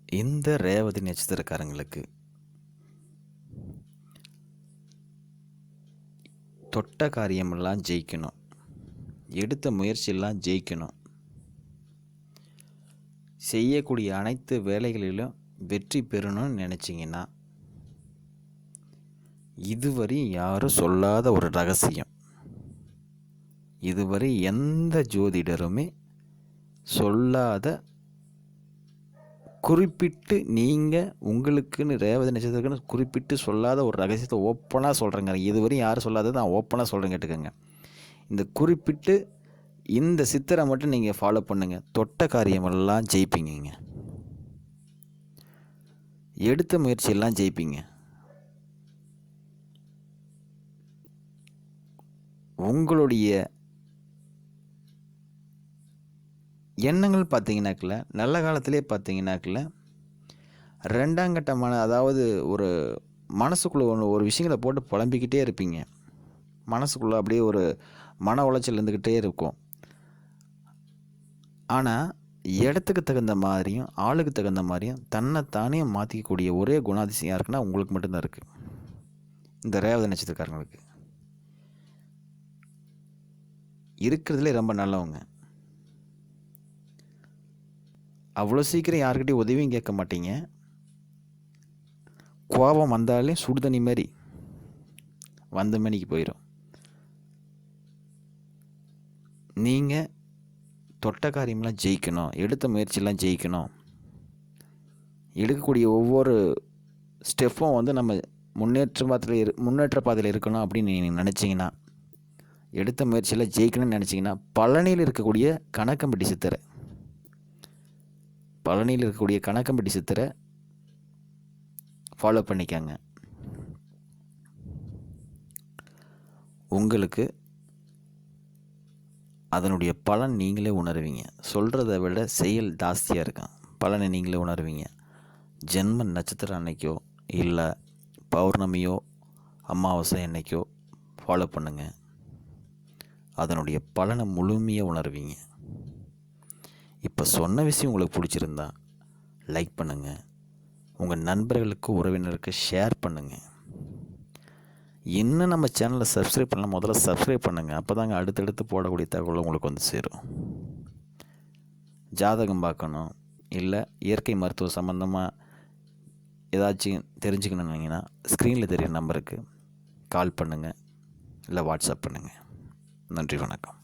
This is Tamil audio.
இந்த ரேவதி நட்சத்திரக்காரங்களுக்கு தொட்ட காரியமெல்லாம் ஜெயிக்கணும், எடுத்த முயற்சியெல்லாம் ஜெயிக்கணும், செய்யக்கூடிய அனைத்து வேலைகளிலும் வெற்றி பெறணும்னு நினச்சிங்கன்னா, இதுவரை யாரும் சொல்லாத ஒரு ரகசியம், இதுவரை எந்த ஜோதிடருமே சொல்லாத, குறிப்பிட்டு நீங்கள் உங்களுக்குன்னு ரேவதி நட்சத்திரக்குன்னு குறிப்பிட்டு சொல்லாத ஒரு ரகசியத்தை ஓப்பனாக சொல்கிறேங்க. இதுவரையும் யாரும் சொல்லாதது நான் ஓப்பனாக சொல்கிறேன், கேட்டுக்கோங்க. இந்த குறிப்பிட்டு இந்த சித்தரை மட்டும் நீங்கள் ஃபாலோ பண்ணுங்கள், தொட்ட காரியமெல்லாம் ஜெயிப்பீங்க, எடுத்த முயற்சியெல்லாம் ஜெயிப்பீங்க. உங்களுடைய எண்ணங்கள் பார்த்தீங்கன்னாக்கில் நல்ல காலத்திலே பார்த்தீங்கன்னாக்கில் ரெண்டாங்கட்டமான, அதாவது ஒரு மனசுக்குள்ளே ஒரு விஷயங்களை போட்டு புலம்பிக்கிட்டே இருப்பீங்க. மனசுக்குள்ளே அப்படியே ஒரு மன உளைச்சல் இருந்துக்கிட்டே இருக்கும். ஆனால் இடத்துக்கு தகுந்த மாதிரியும் ஆளுக்கு தகுந்த மாதிரியும் தன்னைத்தானே மாற்றிக்கக்கூடிய ஒரே குணாதிசயம் யாருக்குன்னா உங்களுக்கு மட்டும்தான் இருக்குது, இந்த ரேவதி நட்சத்திரக்காரங்களுக்கு. இருக்கிறதுலே ரொம்ப நல்லவங்க. அவ்வளோ சீக்கிரம் யாருக்கிட்டையும் உதவியும் கேட்க மாட்டீங்க. கோபம் வந்தாலே சுடுதண்ணி மாதிரி வந்த மணிக்கு போயிடும். நீங்கள் தொட்ட காரியமெல்லாம் ஜெயிக்கணும், எடுத்த முயற்சியெல்லாம் ஜெயிக்கணும், எடுக்கக்கூடிய ஒவ்வொரு ஸ்டெப்பும் வந்து நம்ம முன்னேற்ற பாதையில் இருக்கணும் அப்படின்னு நீங்கள் நினச்சிங்கன்னா, எடுத்த முயற்சியில் ஜெயிக்கணும்னு நினச்சிங்கன்னா, பழனியில் இருக்கக்கூடிய கணக்கம்பட்டி சித்தரை ஃபாலோ பண்ணிக்காங்க. உங்களுக்கு அதனுடைய பலன் நீங்களே உணர்வீங்க. சொல்கிறத விட செயல் ஜாஸ்தியாக இருக்கும், பலனை நீங்களே உணர்வீங்க. ஜென்ம நட்சத்திரம் அன்னைக்கோ இல்லை பௌர்ணமியோ அமாவாசை அன்னைக்கோ ஃபாலோ பண்ணுங்கள், அதனுடைய பலனை முழுமையாக உணர்வீங்க. இப்போ சொன்ன விஷயம் உங்களுக்கு பிடிச்சிருந்தா லைக் பண்ணுங்கள், உங்கள் நண்பர்களுக்கு உறவினருக்கு ஷேர் பண்ணுங்கள். இன்னும் நம்ம சேனலை சப்ஸ்கிரைப் பண்ணலாம், முதல்ல சப்ஸ்கிரைப் பண்ணுங்கள். அப்போ தாங்க அடுத்தடுத்து போடக்கூடிய தகவல் உங்களுக்கு வந்து சேரும். ஜாதகம் பார்க்கணும் இல்லை இயற்கை மருத்துவ சம்மந்தமாக ஏதாச்சும் தெரிஞ்சுக்கணுன்னீங்கன்னா ஸ்க்ரீனில் தெரிகிற நம்பருக்கு கால் பண்ணுங்கள் இல்லை வாட்ஸ்அப் பண்ணுங்கள். நன்றி, வணக்கம்.